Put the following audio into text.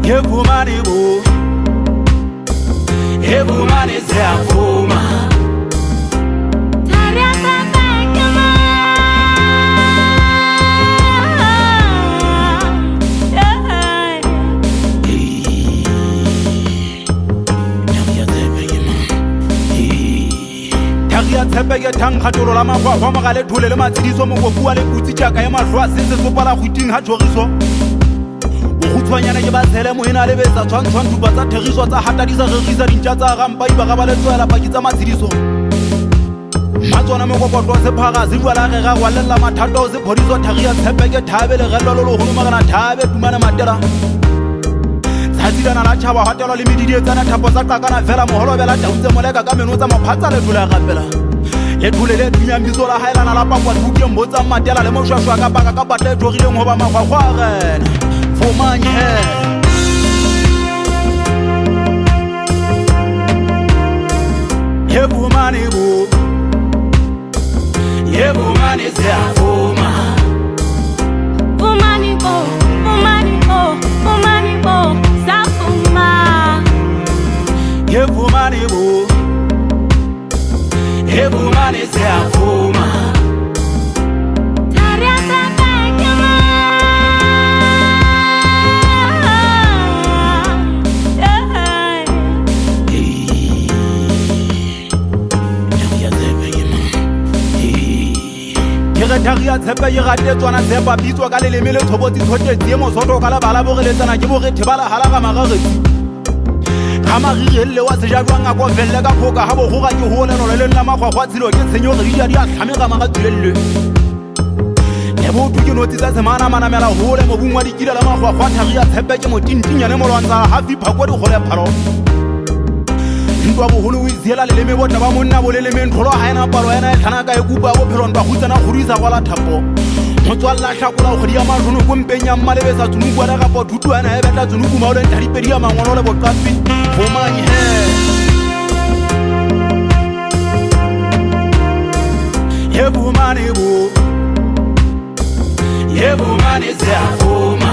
Evumani bo, evumani ziyavuma. Tsepeke thang kgatolo la magwagwa mogale thole le matshidiso mokopu wa leputsi jaaka ya matlho a setse sopala go iting ga tlhogiso bogutshwanyana ke ba tshele mo ena a lebetsa tshwantshwang thupa tsa thegiso tsa hatadisa regisa dintša tsa gampa ibaga ba letswela paki tsa matshidiso matswana mokokotlo sephaga se jwala ge ga gwalela mathata o se phodiso thagi ya tshepeke thabe legelelo lo legolo magana thabe tumane matela tsatsirana la tšhaba hatelwa le medidi tsana thapo tsa qakana fela moholobela tautse moleka ka meno tsa maphatsa le thula gapela le thule le thunyang biso la haelana la pakwa thuke mbotsa matela le moshwashwa ka baka ka batla tlogileng ho ba magwagwa gena fomanye yevumani bo yevumani ziyavuma vumani bo vumani bo vumani bo zavuma yevumani bo evumani ziyavuma thagi ya tshepe e gatetswana tshepa bitswa ka leleme le thobotsi tshotetse mosoto ka lebala bogeletsana ke bogethe ba lahala ga magagetsi ga magirelele wa sejajwang a kofelele ka phoka ga bogoga ke golelolo le nna magwagwa tshelo ke tshenyo gedija di a tlhamega magatulelelwe le botho ke notsi tsa semanamanamela gole mobung wa dikila la magwagwa thagi ya tshepe ke motintinyane molwantsha gafi phako digole pharo ntwa bogolo o iziela leleme botla ba monna bolelemeng tlholo ga ena palo ena e tlhana ka e kupa bophelong ba hutsana godisa gwala thapo motswalela tlhakola kgwedi ya matlhono ko mpeng ya mmalebetsa tsunuku ane gapo thutu ena e betla tsunuku maoleng thadipedi ya mangwalo le boqapi fomanye yevumani bo yevumani ziyavuma